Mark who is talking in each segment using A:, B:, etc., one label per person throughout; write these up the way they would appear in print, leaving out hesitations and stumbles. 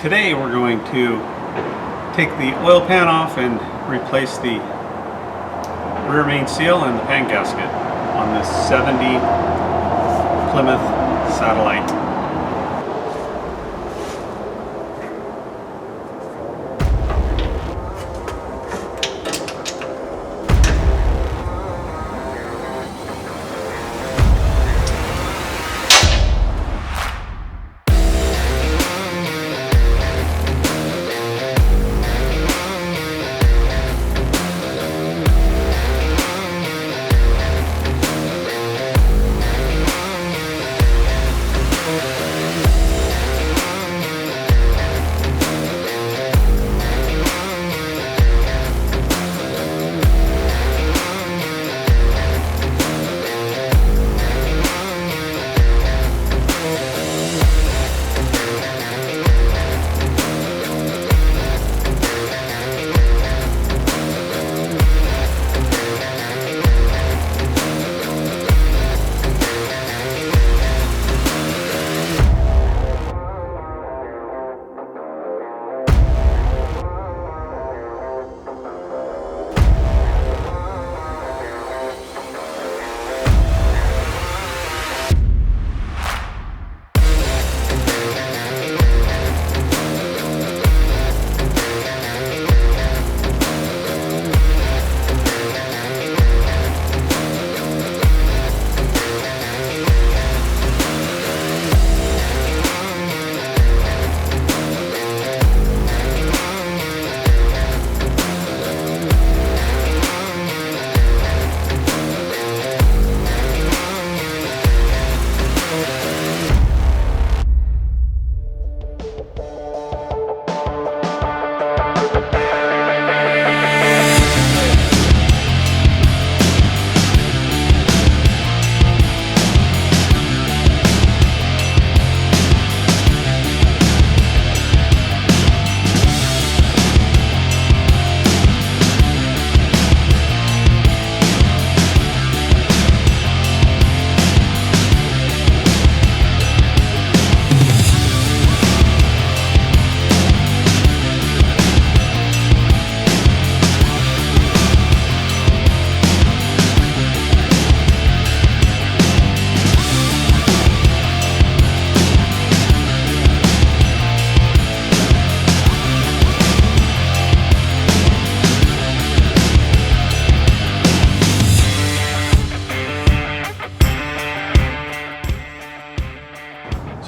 A: Today we're going to take the oil pan off and replace the rear main seal and the pan gasket on this 70 Plymouth Satellite.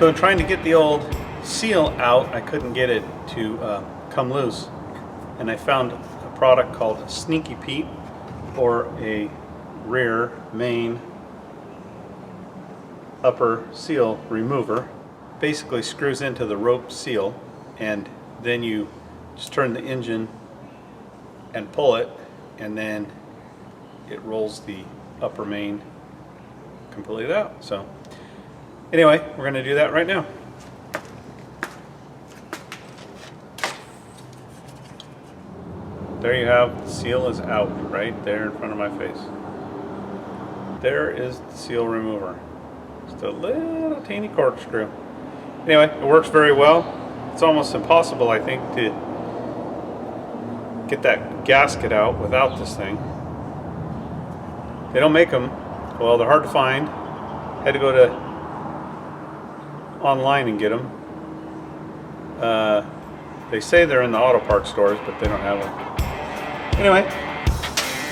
A: So in trying to get the old seal out, I couldn't get it to come loose. And I found a product called Sneaky Pete, or a rear main upper seal remover. Basically screws into the rope seal, and then you just turn the engine and pull it, and then it rolls the upper main completely out. So anyway, we're going to do that right now. There you have, the seal is out right there in front of my face. There is the seal remover. Just a little teeny corkscrew. Anyway, it works very well. It's almost impossible, I think, to get that gasket out without this thing. They don't make them. Well, they're hard to find. Had to go to online and get them. They say they're in the auto parts stores, but they don't have them. Anyway,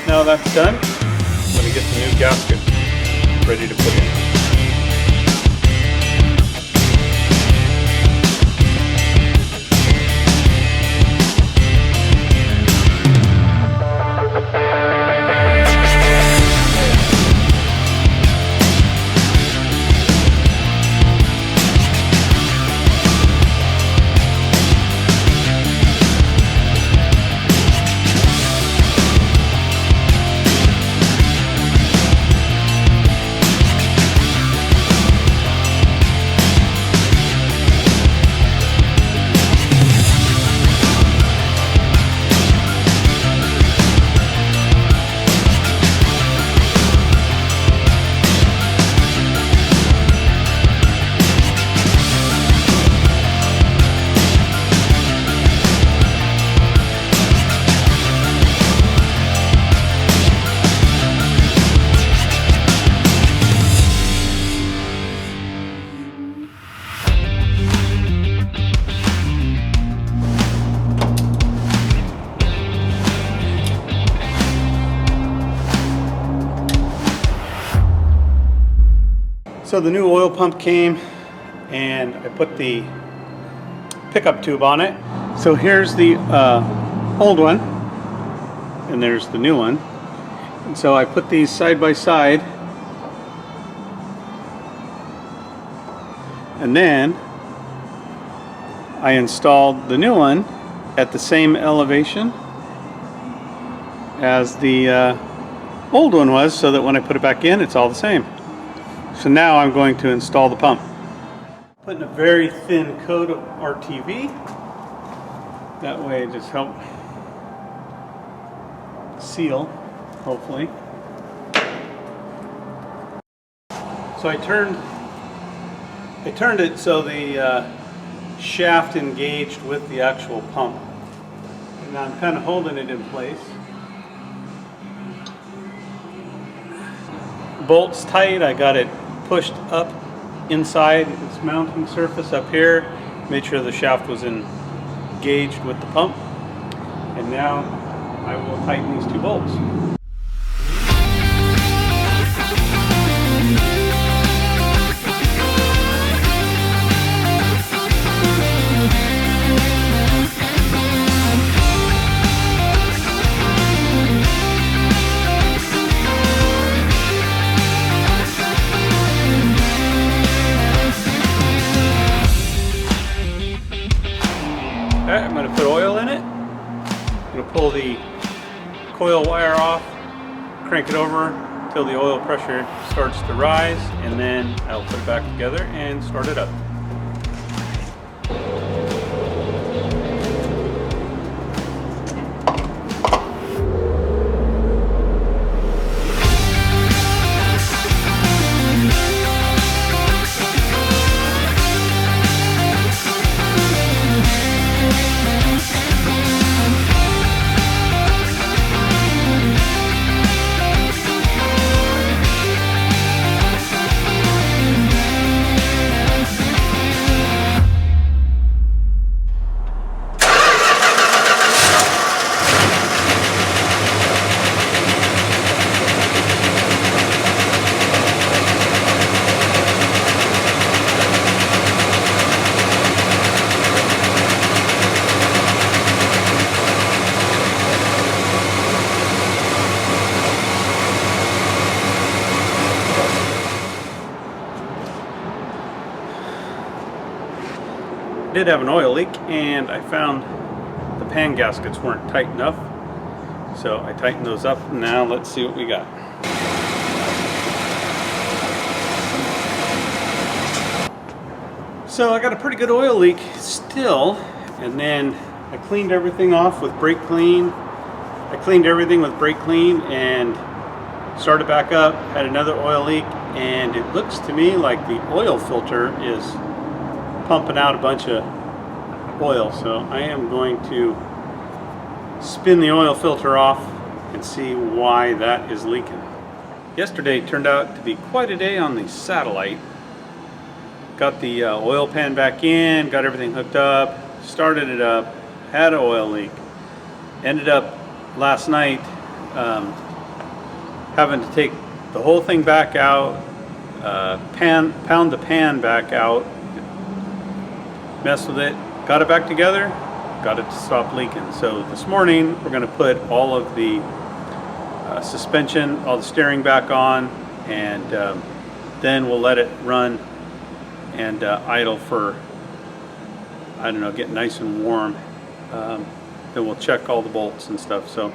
A: now that's done, I'm going to get the new gasket ready to put in. So the new oil pump came and I put the pickup tube on it. So here's the old one and there's the new one. And so I put these side by side, and then I installed the new one at the same elevation as the old one was, so that when I put it back in, it's all the same. So now I'm going to install the pump. Putting a very thin coat of RTV. That way it just helps seal, hopefully. So I turned it so the shaft engaged with the actual pump. And now I'm kind of holding it in place. Bolts tight. I got it pushed up inside its mounting surface up here. Made sure the shaft was engaged with the pump. And now I will tighten these two bolts. Okay, I'm going to put oil in it. I'm going to pull the coil wire off, crank it over until the oil pressure starts to rise, and then I'll put it back together and start it up. Did have an oil leak, and I found the pan gaskets weren't tight enough, so I tightened those up. Now let's see what we got. So I got a pretty good oil leak still, and then I cleaned everything off with brake clean. I cleaned everything with brake clean and started back up. Had another oil leak, and it looks to me like the oil filter is pumping out a bunch of oil, so I am going to spin the oil filter off and see why that is leaking. Yesterday turned out to be quite a day on the Satellite. Got the oil pan back in, got everything hooked up, started it up, had an oil leak. Ended up last night having to take the whole thing back out, pound the pan back out, mess with it, got it back together, got it to stop leaking. So this morning we're going to put all of the suspension, all the steering back on, and then we'll let it run and idle for, I don't know, get nice and warm. Then we'll check all the bolts and stuff. So